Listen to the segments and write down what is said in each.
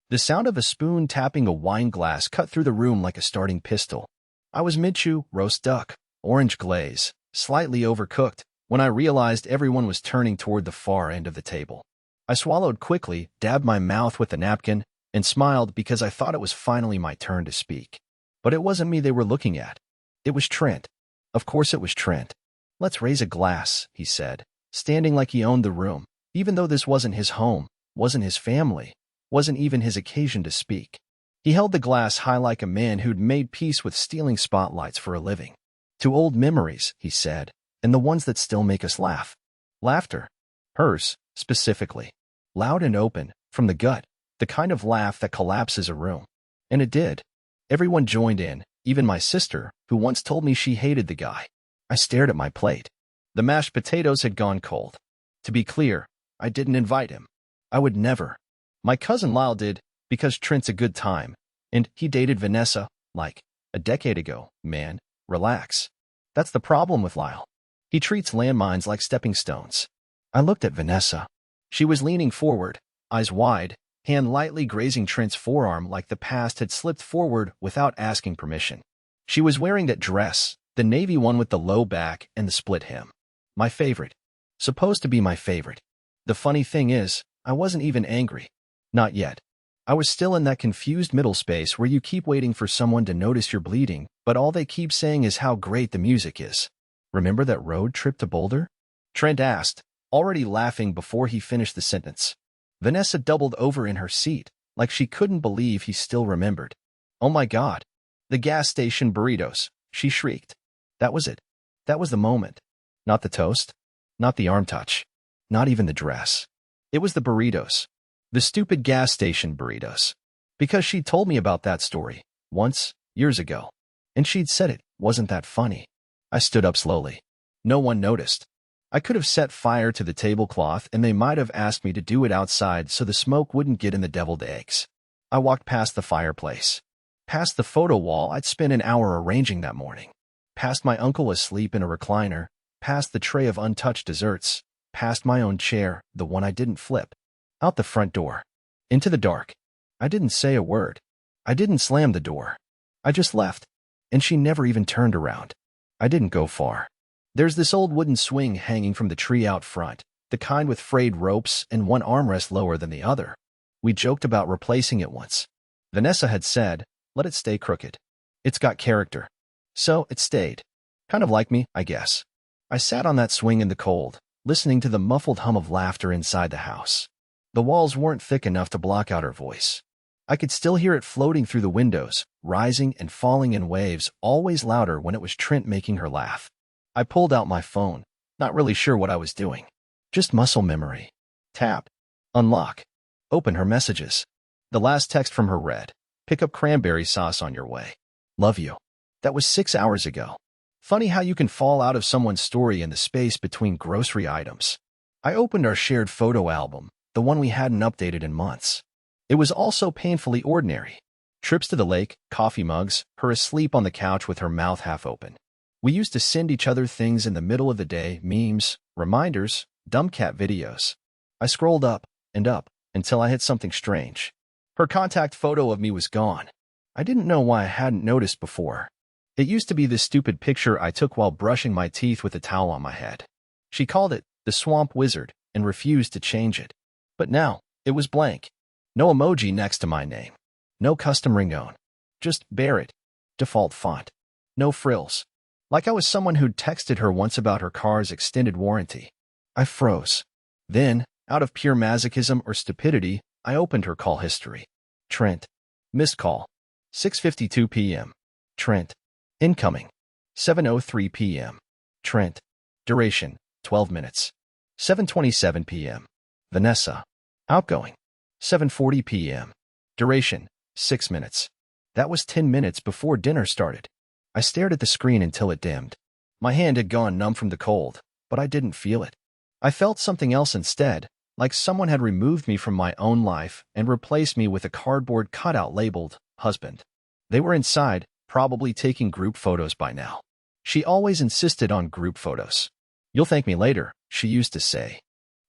The sound of a spoon tapping a wine glass cut through the room like a starting pistol. I was mid-chew, roast duck, orange glaze, slightly overcooked, when I realized everyone was turning toward the far end of the table. I swallowed quickly, dabbed my mouth with a napkin, and smiled because I thought it was finally my turn to speak. But it wasn't me they were looking at. It was Trent. Of course it was Trent. "Let's raise a glass," he said, standing like he owned the room, even though this wasn't his home, wasn't his family, wasn't even his occasion to speak. He held the glass high like a man who'd made peace with stealing spotlights for a living. "To old memories," he said, "and the ones that still make us laugh." Laughter. Hers, specifically. Loud and open, from the gut, the kind of laugh that collapses a room. And it did. Everyone joined in, even my sister, who once told me she hated the guy. I stared at my plate. The mashed potatoes had gone cold. To be clear, I didn't invite him. I would never. My cousin Lyle did, because Trent's a good time, and he dated Vanessa, like, a decade ago. Man, relax. That's the problem with Lyle. He treats landmines like stepping stones. I looked at Vanessa. She was leaning forward, eyes wide, hand lightly grazing Trent's forearm like the past had slipped forward without asking permission. She was wearing that dress, the navy one with the low back and the split hem. My favorite. Supposed to be my favorite. The funny thing is, I wasn't even angry. Not yet. I was still in that confused middle space where you keep waiting for someone to notice you're bleeding, but all they keep saying is how great the music is. "Remember that road trip to Boulder?" Trent asked, already laughing before he finished the sentence. Vanessa doubled over in her seat, like she couldn't believe he still remembered. "Oh my God. The gas station burritos," she shrieked. That was it. That was the moment. Not the toast. Not the arm touch. Not even the dress. It was the burritos. The stupid gas station burritos. Because she'd told me about that story, once, years ago. And she'd said it wasn't that funny. I stood up slowly. No one noticed. I could have set fire to the tablecloth and they might have asked me to do it outside so the smoke wouldn't get in the deviled eggs. I walked past the fireplace. Past the photo wall I'd spent an hour arranging that morning. Past my uncle asleep in a recliner. Past the tray of untouched desserts. Past my own chair, the one I didn't flip. Out the front door. Into the dark. I didn't say a word. I didn't slam the door. I just left. And she never even turned around. I didn't go far. There's this old wooden swing hanging from the tree out front, the kind with frayed ropes and one armrest lower than the other. We joked about replacing it once. Vanessa had said, "Let it stay crooked. It's got character." So it stayed. Kind of like me, I guess. I sat on that swing in the cold, listening to the muffled hum of laughter inside the house. The walls weren't thick enough to block out her voice. I could still hear it floating through the windows, rising and falling in waves, always louder when it was Trent making her laugh. I pulled out my phone, not really sure what I was doing. Just muscle memory. Tap. Unlock. Open her messages. The last text from her read, "Pick up cranberry sauce on your way. Love you." That was 6 hours ago. Funny how you can fall out of someone's story in the space between grocery items. I opened our shared photo album, the one we hadn't updated in months. It was also painfully ordinary. Trips to the lake, coffee mugs, her asleep on the couch with her mouth half open. We used to send each other things in the middle of the day, memes, reminders, dumb cat videos. I scrolled up and up until I hit something strange. Her contact photo of me was gone. I didn't know why I hadn't noticed before. It used to be this stupid picture I took while brushing my teeth with a towel on my head. She called it the Swamp Wizard and refused to change it. But now, it was blank. No emoji next to my name. No custom ringtone. Just Barrett. Default font. No frills. Like I was someone who'd texted her once about her car's extended warranty. I froze. Then, out of pure masochism or stupidity, I opened her call history. Trent. Missed call. 6:52 p.m. Trent. Incoming. 7:03 p.m. Trent. Duration. 12 minutes. 7:27 p.m. Vanessa. Outgoing. 7:40 p.m. Duration. 6 minutes. That was 10 minutes before dinner started. I stared at the screen until it dimmed. My hand had gone numb from the cold, but I didn't feel it. I felt something else instead, like someone had removed me from my own life and replaced me with a cardboard cutout labeled husband. They were inside, probably taking group photos by now. She always insisted on group photos. "You'll thank me later," she used to say.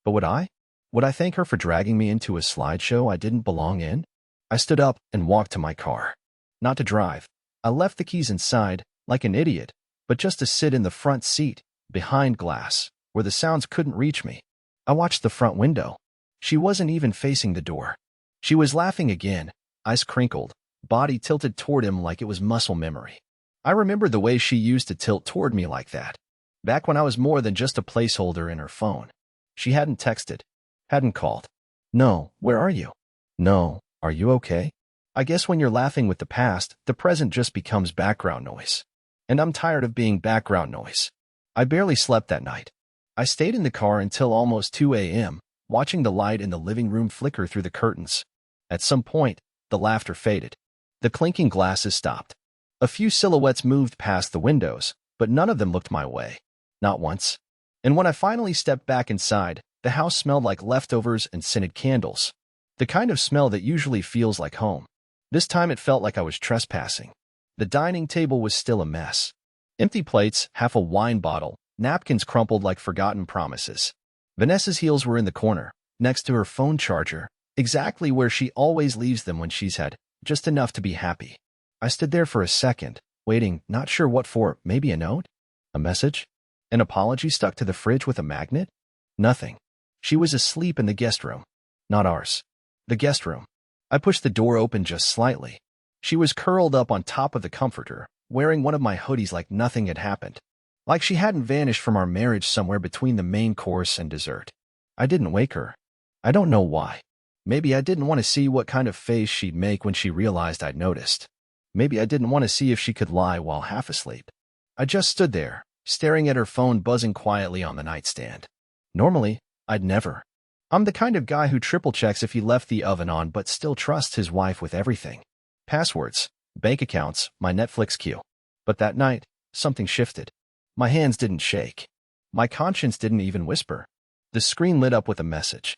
But would I? Would I thank her for dragging me into a slideshow I didn't belong in? I stood up and walked to my car. Not to drive. I left the keys inside, like an idiot, but just to sit in the front seat, behind glass, where the sounds couldn't reach me. I watched the front window. She wasn't even facing the door. She was laughing again, eyes crinkled, body tilted toward him like it was muscle memory. I remembered the way she used to tilt toward me like that. Back when I was more than just a placeholder in her phone. She hadn't texted. Hadn't called. No, where are you? No, are you okay? I guess when you're laughing with the past, the present just becomes background noise. And I'm tired of being background noise. I barely slept that night. I stayed in the car until almost 2 a.m., watching the light in the living room flicker through the curtains. At some point, the laughter faded. The clinking glasses stopped. A few silhouettes moved past the windows, but none of them looked my way. Not once. And when I finally stepped back inside, the house smelled like leftovers and scented candles. The kind of smell that usually feels like home. This time it felt like I was trespassing. The dining table was still a mess. Empty plates, half a wine bottle, napkins crumpled like forgotten promises. Vanessa's heels were in the corner, next to her phone charger, exactly where she always leaves them when she's had just enough to be happy. I stood there for a second, waiting, not sure what for. Maybe a note? A message? An apology stuck to the fridge with a magnet? Nothing. She was asleep in the guest room. Not ours. The guest room. I pushed the door open just slightly. She was curled up on top of the comforter, wearing one of my hoodies like nothing had happened. Like she hadn't vanished from our marriage somewhere between the main course and dessert. I didn't wake her. I don't know why. Maybe I didn't want to see what kind of face she'd make when she realized I'd noticed. Maybe I didn't want to see if she could lie while half asleep. I just stood there, staring at her phone buzzing quietly on the nightstand. Normally, I'd never. I'm the kind of guy who triple checks if he left the oven on but still trusts his wife with everything. Passwords, bank accounts, my Netflix queue. But that night, something shifted. My hands didn't shake. My conscience didn't even whisper. The screen lit up with a message.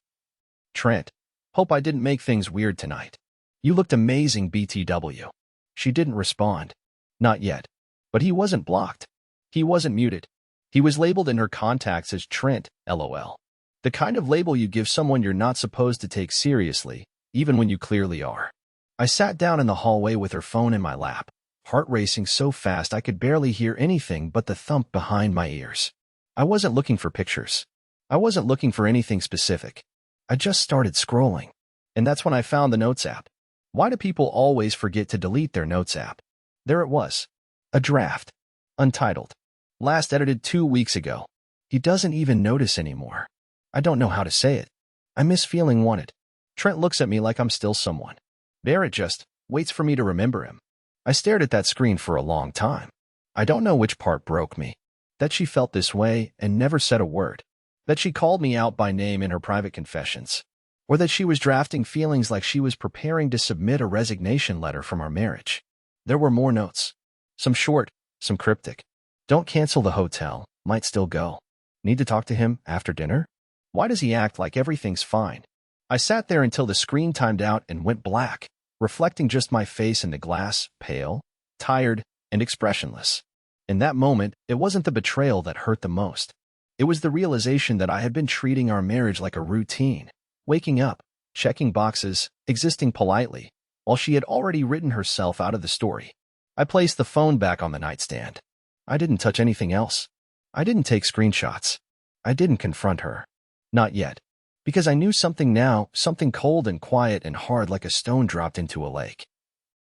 Trent, hope I didn't make things weird tonight. You looked amazing, BTW. She didn't respond. Not yet. But he wasn't blocked. He wasn't muted. He was labeled in her contacts as Trent, LOL. The kind of label you give someone you're not supposed to take seriously, even when you clearly are. I sat down in the hallway with her phone in my lap, heart racing so fast I could barely hear anything but the thump behind my ears. I wasn't looking for pictures. I wasn't looking for anything specific. I just started scrolling. And that's when I found the Notes app. Why do people always forget to delete their Notes app? There it was. A draft. Untitled. Last edited 2 weeks ago. He doesn't even notice anymore. I don't know how to say it. I miss feeling wanted. Trent looks at me like I'm still someone. Barrett just waits for me to remember him. I stared at that screen for a long time. I don't know which part broke me. That she felt this way and never said a word. That she called me out by name in her private confessions. Or that she was drafting feelings like she was preparing to submit a resignation letter from our marriage. There were more notes. Some short, some cryptic. Don't cancel the hotel, might still go. Need to talk to him after dinner? Why does he act like everything's fine? I sat there until the screen timed out and went black, reflecting just my face in the glass, pale, tired, and expressionless. In that moment, it wasn't the betrayal that hurt the most. It was the realization that I had been treating our marriage like a routine. Waking up, checking boxes, existing politely, while she had already written herself out of the story. I placed the phone back on the nightstand. I didn't touch anything else. I didn't take screenshots. I didn't confront her. Not yet. Because I knew something now, something cold and quiet and hard like a stone dropped into a lake.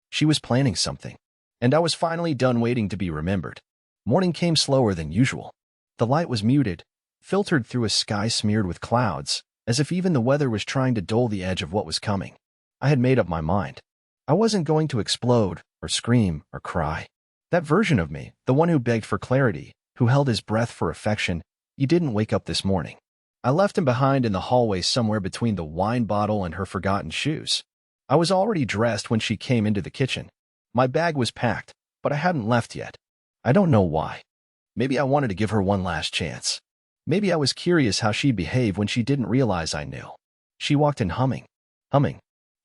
She was planning something. And I was finally done waiting to be remembered. Morning came slower than usual. The light was muted, filtered through a sky smeared with clouds, as if even the weather was trying to dull the edge of what was coming. I had made up my mind. I wasn't going to explode, or scream, or cry. That version of me, the one who begged for clarity, who held his breath for affection, he didn't wake up this morning. I left him behind in the hallway somewhere between the wine bottle and her forgotten shoes. I was already dressed when she came into the kitchen. My bag was packed, but I hadn't left yet. I don't know why. Maybe I wanted to give her one last chance. Maybe I was curious how she'd behave when she didn't realize I knew. She walked in humming.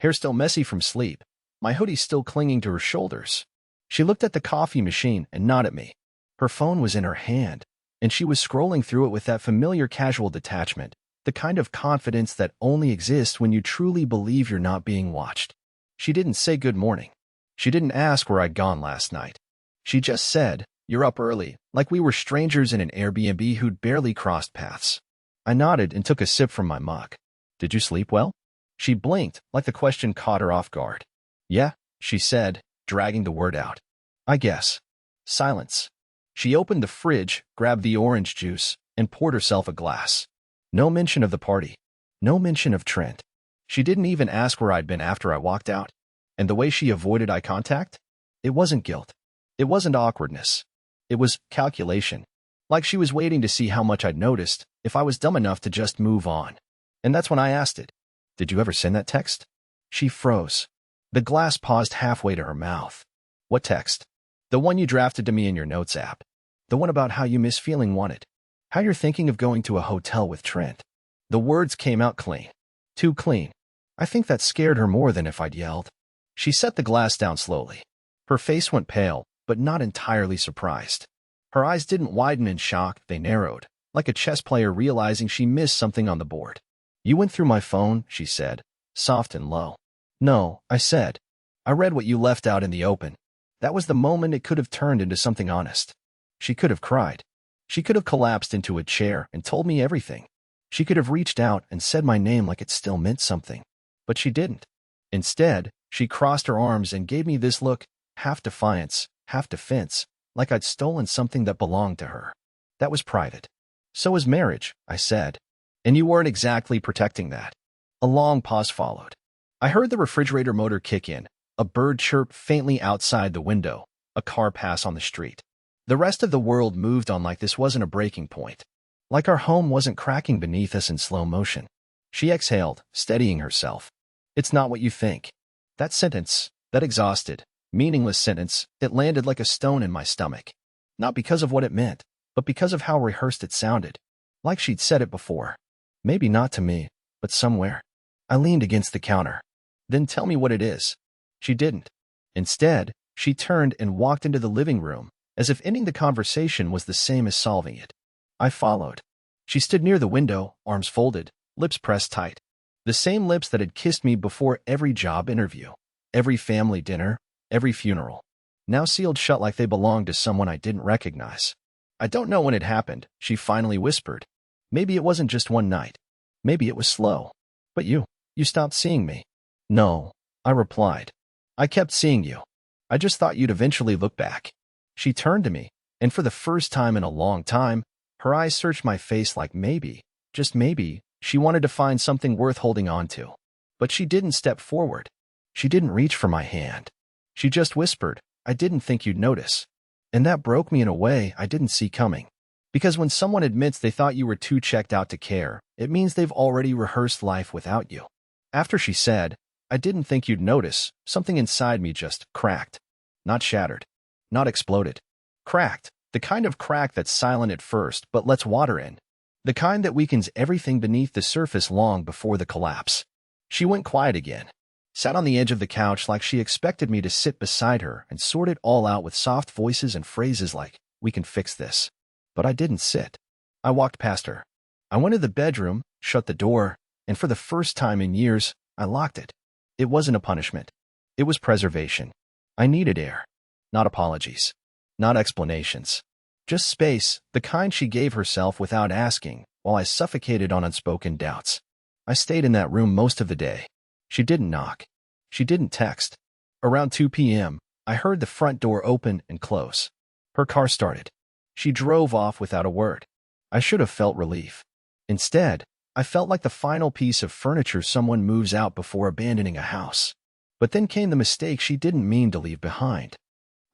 Hair still messy from sleep, my hoodie still clinging to her shoulders. She looked at the coffee machine and nodded at me. Her phone was in her hand, and she was scrolling through it with that familiar casual detachment, the kind of confidence that only exists when you truly believe you're not being watched. She didn't say good morning. She didn't ask where I'd gone last night. She just said, "You're up early," like we were strangers in an Airbnb who'd barely crossed paths. I nodded and took a sip from my mug. "Did you sleep well?" She blinked, like the question caught her off guard. "Yeah," she said, dragging the word out. "I guess." Silence. She opened the fridge, grabbed the orange juice, and poured herself a glass. No mention of the party. No mention of Trent. She didn't even ask where I'd been after I walked out. And the way she avoided eye contact? It wasn't guilt. It wasn't awkwardness. It was calculation. Like she was waiting to see how much I'd noticed, if I was dumb enough to just move on. And that's when I asked it. "Did you ever send that text?" She froze. The glass paused halfway to her mouth. "What text?" "The one you drafted to me in your notes app. The one about how you miss feeling wanted. How you're thinking of going to a hotel with Trent." The words came out clean. Too clean. I think that scared her more than if I'd yelled. She set the glass down slowly. Her face went pale, but not entirely surprised. Her eyes didn't widen in shock, they narrowed, like a chess player realizing she missed something on the board. "You went through my phone," she said, soft and low. "No," I said. "I read what you left out in the open." That was the moment it could have turned into something honest. She could have cried. She could have collapsed into a chair and told me everything. She could have reached out and said my name like it still meant something. But she didn't. Instead, she crossed her arms and gave me this look, half defiance, half defense, like I'd stolen something that belonged to her. "That was private." "So is marriage," I said. "And you weren't exactly protecting that." A long pause followed. I heard the refrigerator motor kick in, a bird chirp faintly outside the window, a car pass on the street. The rest of the world moved on like this wasn't a breaking point. Like our home wasn't cracking beneath us in slow motion. She exhaled, steadying herself. "It's not what you think." That sentence, that exhausted, meaningless sentence, it landed like a stone in my stomach. Not because of what it meant, but because of how rehearsed it sounded. Like she'd said it before. Maybe not to me, but somewhere. I leaned against the counter. "Then tell me what it is." She didn't. Instead, she turned and walked into the living room, as if ending the conversation was the same as solving it. I followed. She stood near the window, arms folded, lips pressed tight. The same lips that had kissed me before every job interview, every family dinner, every funeral. Now sealed shut like they belonged to someone I didn't recognize. "I don't know when it happened," she finally whispered. "Maybe it wasn't just one night. Maybe it was slow. But you stopped seeing me." "No," I replied. "I kept seeing you. I just thought you'd eventually look back." She turned to me, and for the first time in a long time, her eyes searched my face like maybe, just maybe, she wanted to find something worth holding on to. But she didn't step forward. She didn't reach for my hand. She just whispered, "I didn't think you'd notice." And that broke me in a way I didn't see coming. Because when someone admits they thought you were too checked out to care, it means they've already rehearsed life without you. After she said, "I didn't think you'd notice," something inside me just cracked. Not shattered. Not exploded. Cracked. The kind of crack that's silent at first but lets water in. The kind that weakens everything beneath the surface long before the collapse. She went quiet again. Sat on the edge of the couch like she expected me to sit beside her and sort it all out with soft voices and phrases like, "We can fix this." But I didn't sit. I walked past her. I went to the bedroom, shut the door, and for the first time in years, I locked it. It wasn't a punishment. It was preservation. I needed air. Not apologies. Not explanations. Just space, the kind she gave herself without asking, while I suffocated on unspoken doubts. I stayed in that room most of the day. She didn't knock. She didn't text. Around 2 p.m., I heard the front door open and close. Her car started. She drove off without a word. I should have felt relief. Instead, I felt like the final piece of furniture someone moves out before abandoning a house. But then came the mistake she didn't mean to leave behind.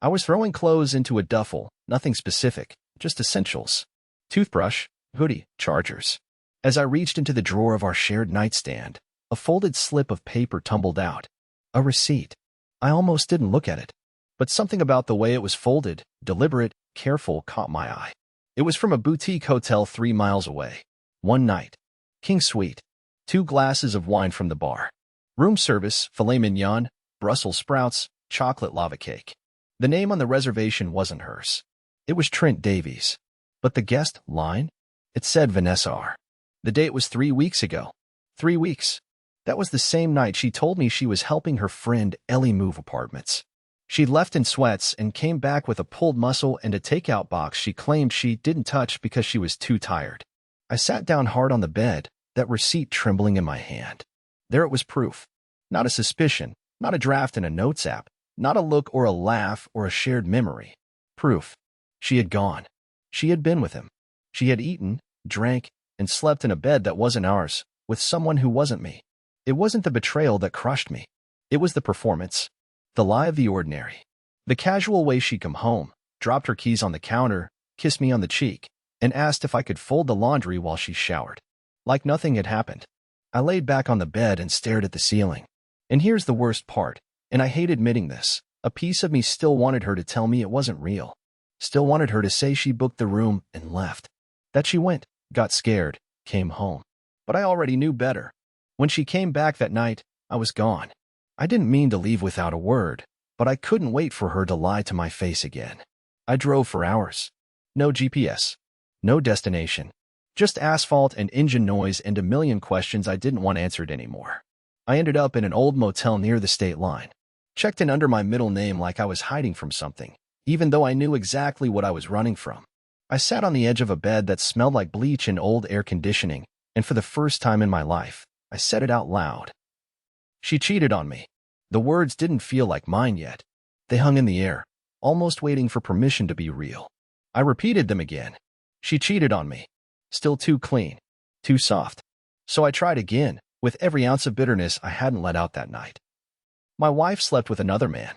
I was throwing clothes into a duffel, nothing specific, just essentials. Toothbrush, hoodie, chargers. As I reached into the drawer of our shared nightstand, a folded slip of paper tumbled out. A receipt. I almost didn't look at it. But something about the way it was folded, deliberate, careful, caught my eye. It was from a boutique hotel 3 miles away. One night. King Suite. 2 glasses of wine from the bar. Room service, filet mignon, Brussels sprouts, chocolate lava cake. The name on the reservation wasn't hers. It was Trent Davies. But the guest line? It said Vanessa R. The date was 3 weeks ago. 3 weeks. That was the same night she told me she was helping her friend Ellie move apartments. She'd left in sweats and came back with a pulled muscle and a takeout box she claimed she didn't touch because she was too tired. I sat down hard on the bed, that receipt trembling in my hand. There it was, proof. Not a suspicion, not a draft in a notes app, not a look or a laugh or a shared memory. Proof. She had gone. She had been with him. She had eaten, drank, and slept in a bed that wasn't ours, with someone who wasn't me. It wasn't the betrayal that crushed me. It was the performance. The lie of the ordinary. The casual way she'd come home, dropped her keys on the counter, kissed me on the cheek, and asked if I could fold the laundry while she showered. Like nothing had happened. I laid back on the bed and stared at the ceiling. And here's the worst part, and I hate admitting this, a piece of me still wanted her to tell me it wasn't real. Still wanted her to say she booked the room and left. That she went, got scared, came home. But I already knew better. When she came back that night, I was gone. I didn't mean to leave without a word, but I couldn't wait for her to lie to my face again. I drove for hours. No GPS. No destination. Just asphalt and engine noise and a million questions I didn't want answered anymore. I ended up in an old motel near the state line. Checked in under my middle name like I was hiding from something, even though I knew exactly what I was running from. I sat on the edge of a bed that smelled like bleach and old air conditioning, and for the first time in my life, I said it out loud. She cheated on me. The words didn't feel like mine yet. They hung in the air, almost waiting for permission to be real. I repeated them again. She cheated on me. Still too clean. Too soft. So I tried again, with every ounce of bitterness I hadn't let out that night. My wife slept with another man,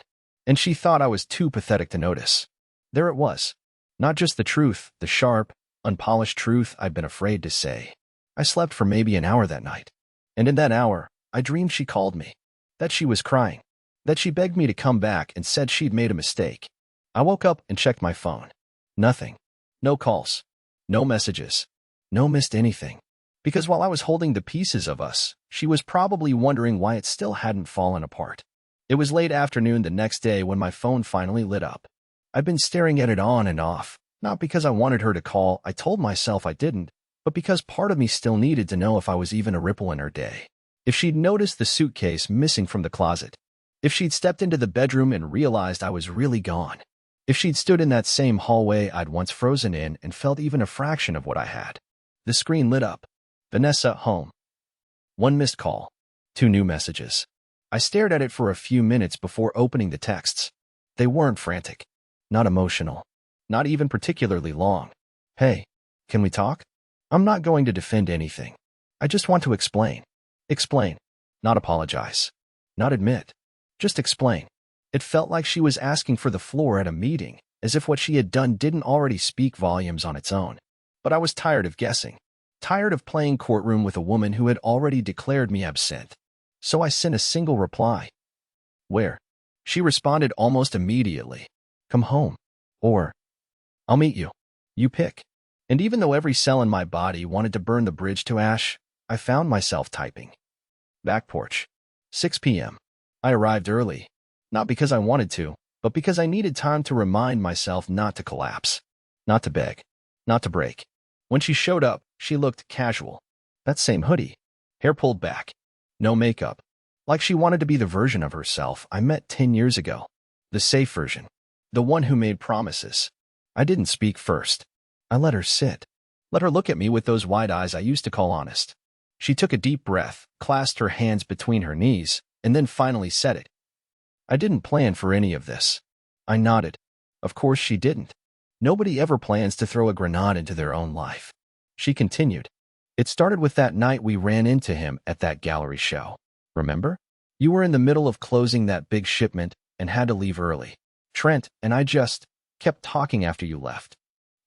and she thought I was too pathetic to notice. There it was. Not just the truth, the sharp, unpolished truth I'd been afraid to say. I slept for maybe an hour that night. And in that hour, I dreamed she called me. That she was crying. That she begged me to come back and said she'd made a mistake. I woke up and checked my phone. Nothing. No calls. No messages. No missed anything. Because while I was holding the pieces of us, she was probably wondering why it still hadn't fallen apart. It was late afternoon the next day when my phone finally lit up. I'd been staring at it on and off, not because I wanted her to call, I told myself I didn't, but because part of me still needed to know if I was even a ripple in her day. If she'd noticed the suitcase missing from the closet. If she'd stepped into the bedroom and realized I was really gone. If she'd stood in that same hallway I'd once frozen in and felt even a fraction of what I had. The screen lit up. Vanessa, home. 1 missed call. 2 new messages. I stared at it for a few minutes before opening the texts. They weren't frantic. Not emotional. Not even particularly long. Hey, can we talk? I'm not going to defend anything. I just want to explain. Explain. Not apologize. Not admit. Just explain. It felt like she was asking for the floor at a meeting, as if what she had done didn't already speak volumes on its own. But I was tired of guessing. Tired of playing courtroom with a woman who had already declared me absent. So I sent a single reply. Where? She responded almost immediately. Come home. Or, I'll meet you. You pick. And even though every cell in my body wanted to burn the bridge to ash, I found myself typing. Back porch. 6 p.m. I arrived early. Not because I wanted to, but because I needed time to remind myself not to collapse. Not to beg. Not to break. When she showed up, she looked casual. That same hoodie. Hair pulled back. No makeup. Like she wanted to be the version of herself I met 10 years ago. The safe version. The one who made promises. I didn't speak first. I let her sit. Let her look at me with those wide eyes I used to call honest. She took a deep breath, clasped her hands between her knees, and then finally said it. I didn't plan for any of this. I nodded. Of course she didn't. Nobody ever plans to throw a grenade into their own life. She continued. It started with that night we ran into him at that gallery show. Remember? You were in the middle of closing that big shipment and had to leave early. Trent and I just kept talking after you left.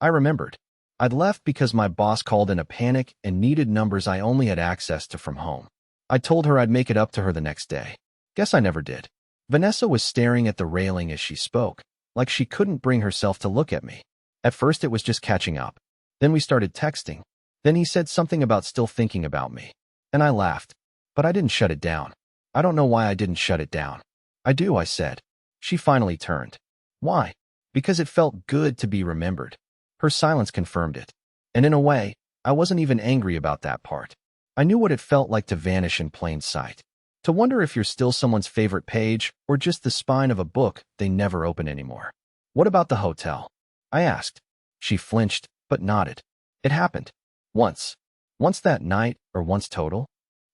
I remembered. I'd left because my boss called in a panic and needed numbers I only had access to from home. I told her I'd make it up to her the next day. Guess I never did. Vanessa was staring at the railing as she spoke, like she couldn't bring herself to look at me. At first it was just catching up. Then we started texting. Then he said something about still thinking about me. And I laughed. But I didn't shut it down. I don't know why I didn't shut it down. I do, I said. She finally turned. Why? Because it felt good to be remembered. Her silence confirmed it. And in a way, I wasn't even angry about that part. I knew what it felt like to vanish in plain sight. To wonder if you're still someone's favorite page or just the spine of a book they never open anymore. What about the hotel? I asked. She flinched, but nodded. It happened. Once. Once that night, or once total?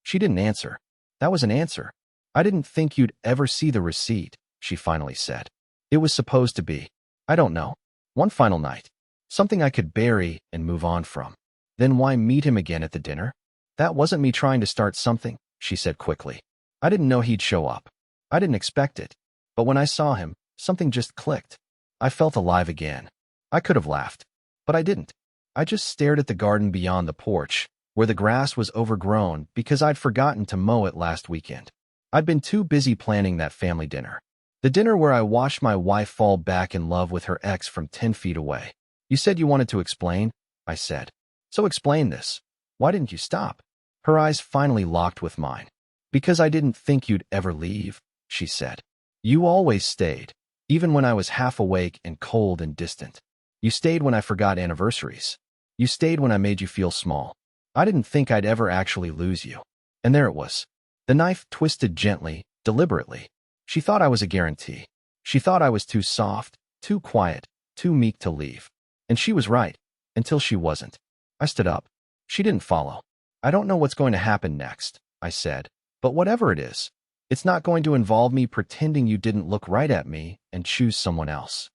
She didn't answer. That was an answer. I didn't think you'd ever see the receipt, she finally said. It was supposed to be. I don't know. One final night. Something I could bury and move on from. Then why meet him again at the dinner? That wasn't me trying to start something, she said quickly. I didn't know he'd show up. I didn't expect it. But when I saw him, something just clicked. I felt alive again. I could have laughed. But I didn't. I just stared at the garden beyond the porch, where the grass was overgrown because I'd forgotten to mow it last weekend. I'd been too busy planning that family dinner. The dinner where I watched my wife fall back in love with her ex from 10 feet away. You said you wanted to explain, I said. So explain this. Why didn't you stop? Her eyes finally locked with mine. Because I didn't think you'd ever leave, she said. You always stayed, even when I was half awake and cold and distant. You stayed when I forgot anniversaries. You stayed when I made you feel small. I didn't think I'd ever actually lose you. And there it was. The knife twisted gently, deliberately. She thought I was a guarantee. She thought I was too soft, too quiet, too meek to leave. And she was right, until she wasn't. I stood up. She didn't follow. I don't know what's going to happen next, I said. But whatever it is, it's not going to involve me pretending you didn't look right at me and choose someone else.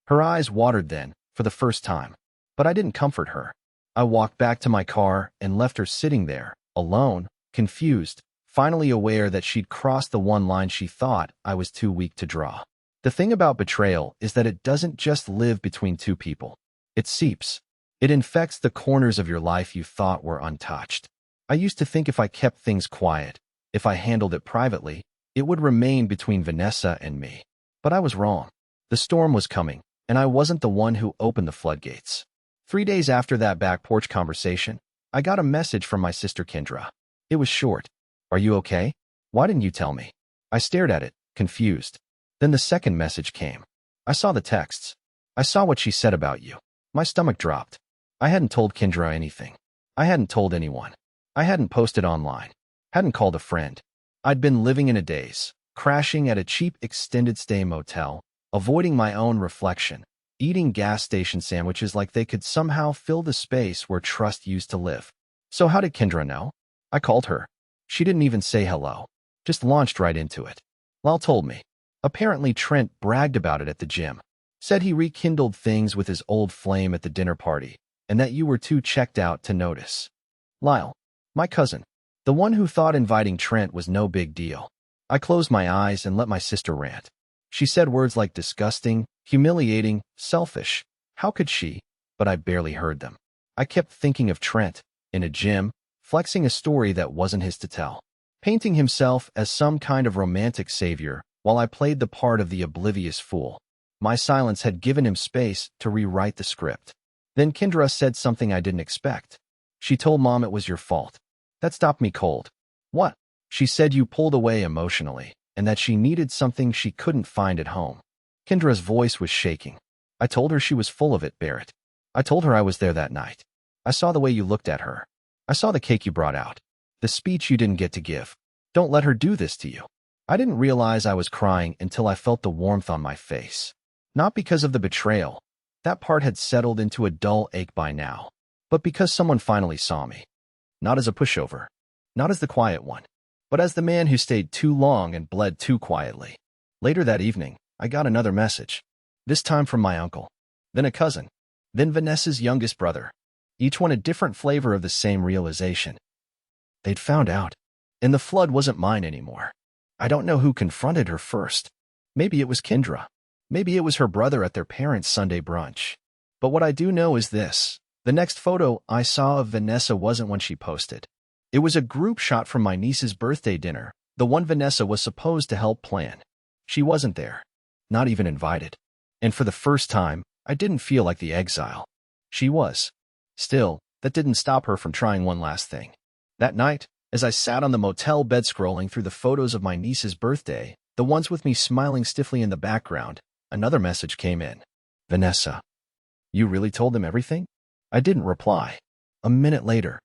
Her eyes watered then, for the first time. But I didn't comfort her. I walked back to my car and left her sitting there, alone, confused, finally aware that she'd crossed the one line she thought I was too weak to draw. The thing about betrayal is that it doesn't just live between two people. It seeps. It infects the corners of your life you thought were untouched. I used to think if I kept things quiet, if I handled it privately, it would remain between Vanessa and me. But I was wrong. The storm was coming, and I wasn't the one who opened the floodgates. 3 days after that back porch conversation, I got a message from my sister Kendra. It was short. Are you okay? Why didn't you tell me? I stared at it, confused. Then the second message came. I saw the texts. I saw what she said about you. My stomach dropped. I hadn't told Kendra anything. I hadn't told anyone. I hadn't posted online. Hadn't called a friend. I'd been living in a daze, crashing at a cheap extended stay motel, avoiding my own reflection, eating gas station sandwiches like they could somehow fill the space where trust used to live. So how did Kendra know? I called her. She didn't even say hello. Just launched right into it. Lal told me. Apparently Trent bragged about it at the gym. Said he rekindled things with his old flame at the dinner party, and that you were too checked out to notice. Lyle, my cousin. The one who thought inviting Trent was no big deal. I closed my eyes and let my sister rant. She said words like disgusting, humiliating, selfish. How could she? But I barely heard them. I kept thinking of Trent, in a gym, flexing a story that wasn't his to tell. Painting himself as some kind of romantic savior while I played the part of the oblivious fool. My silence had given him space to rewrite the script. Then Kendra said something I didn't expect. She told Mom it was your fault. That stopped me cold. What? She said you pulled away emotionally, and that she needed something she couldn't find at home. Kendra's voice was shaking. I told her she was full of it, Barrett. I told her I was there that night. I saw the way you looked at her. I saw the cake you brought out. The speech you didn't get to give. Don't let her do this to you. I didn't realize I was crying until I felt the warmth on my face. Not because of the betrayal. That part had settled into a dull ache by now. But because someone finally saw me. Not as a pushover. Not as the quiet one. But as the man who stayed too long and bled too quietly. Later that evening, I got another message. This time from my uncle. Then a cousin. Then Vanessa's youngest brother. Each one a different flavor of the same realization. They'd found out. And the flood wasn't mine anymore. I don't know who confronted her first. Maybe it was Kendra. Maybe it was her brother at their parents' Sunday brunch. But what I do know is this. The next photo I saw of Vanessa wasn't one she posted. It was a group shot from my niece's birthday dinner, the one Vanessa was supposed to help plan. She wasn't there. Not even invited. And for the first time, I didn't feel like the exile. She was. Still, that didn't stop her from trying one last thing. That night, as I sat on the motel bed scrolling through the photos of my niece's birthday, the ones with me smiling stiffly in the background, another message came in. Vanessa. You really told them everything? I didn't reply. A minute later.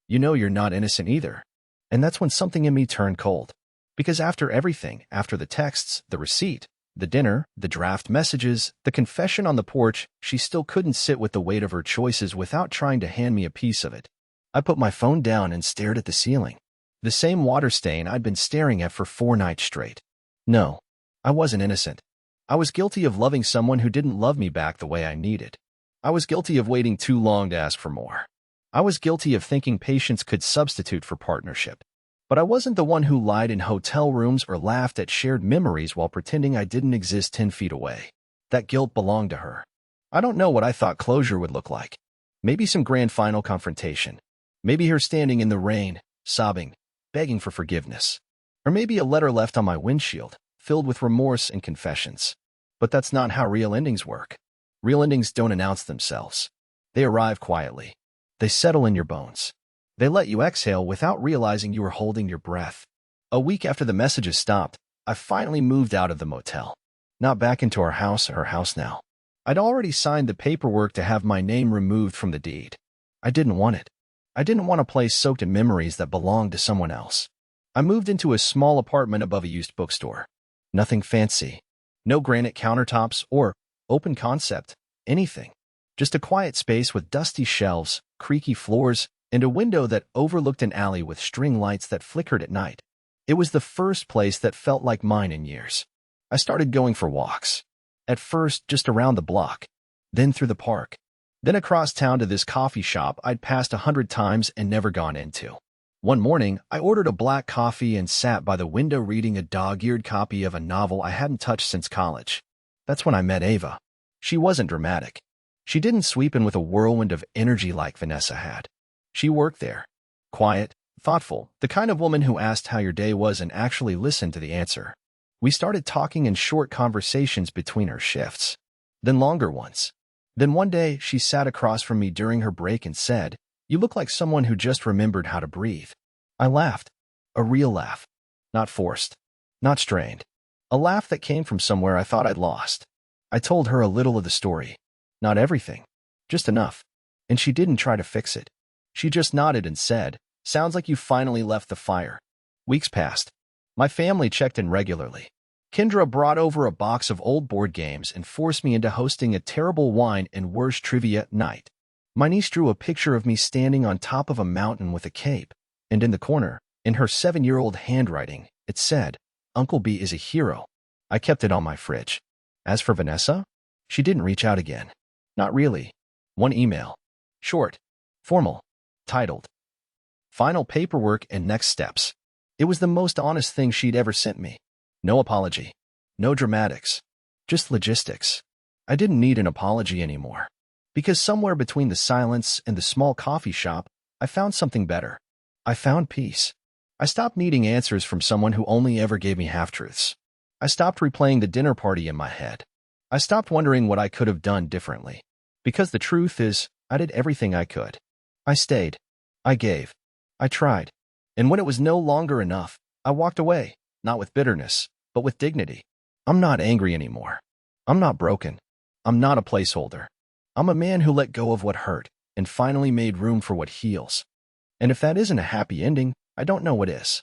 you know you're not innocent either. And that's when something in me turned cold. Because after everything, after the texts, the receipt, the dinner, the draft messages, the confession on the porch, she still couldn't sit with the weight of her choices without trying to hand me a piece of it. I put my phone down and stared at the ceiling. The same water stain I'd been staring at for 4 nights straight. No, I wasn't innocent. I was guilty of loving someone who didn't love me back the way I needed. I was guilty of waiting too long to ask for more. I was guilty of thinking patience could substitute for partnership. But I wasn't the one who lied in hotel rooms or laughed at shared memories while pretending I didn't exist 10 feet away. That guilt belonged to her. I don't know what I thought closure would look like. Maybe some grand final confrontation. Maybe her standing in the rain, sobbing, begging for forgiveness. Or maybe a letter left on my windshield, filled with remorse and confessions. But that's not how real endings work. Real endings don't announce themselves. They arrive quietly. They settle in your bones. They let you exhale without realizing you were holding your breath. A week after the messages stopped, I finally moved out of the motel. Not back into her house now. I'd already signed the paperwork to have my name removed from the deed. I didn't want it. I didn't want a place soaked in memories that belonged to someone else. I moved into a small apartment above a used bookstore. Nothing fancy. No granite countertops or open concept, anything. Just a quiet space with dusty shelves, creaky floors, and a window that overlooked an alley with string lights that flickered at night. It was the first place that felt like mine in years. I started going for walks. At first, just around the block. Then through the park. Then across town to this coffee shop I'd passed 100 times and never gone into. One morning, I ordered a black coffee and sat by the window reading a dog-eared copy of a novel I hadn't touched since college. That's when I met Ava. She wasn't dramatic. She didn't sweep in with a whirlwind of energy like Vanessa had. She worked there. Quiet, thoughtful, the kind of woman who asked how your day was and actually listened to the answer. We started talking in short conversations between her shifts. Then longer ones. Then one day, she sat across from me during her break and said, "You look like someone who just remembered how to breathe." I laughed. A real laugh. Not forced. Not strained. A laugh that came from somewhere I thought I'd lost. I told her a little of the story. Not everything. Just enough. And she didn't try to fix it. She just nodded and said, "Sounds like you finally left the fire." Weeks passed. My family checked in regularly. Kendra brought over a box of old board games and forced me into hosting a terrible wine and worse trivia night. My niece drew a picture of me standing on top of a mountain with a cape, and in the corner, in her 7-year-old handwriting, it said, "Uncle B is a hero." I kept it on my fridge. As for Vanessa, she didn't reach out again. Not really. One email. Short. Formal. Titled, "Final Paperwork and Next Steps." It was the most honest thing she'd ever sent me. No apology. No dramatics. Just logistics. I didn't need an apology anymore. Because somewhere between the silence and the small coffee shop, I found something better. I found peace. I stopped needing answers from someone who only ever gave me half-truths. I stopped replaying the dinner party in my head. I stopped wondering what I could have done differently. Because the truth is, I did everything I could. I stayed. I gave. I tried. And when it was no longer enough, I walked away, not with bitterness, but with dignity. I'm not angry anymore. I'm not broken. I'm not a placeholder. I'm a man who let go of what hurt and finally made room for what heals. And if that isn't a happy ending, I don't know what is.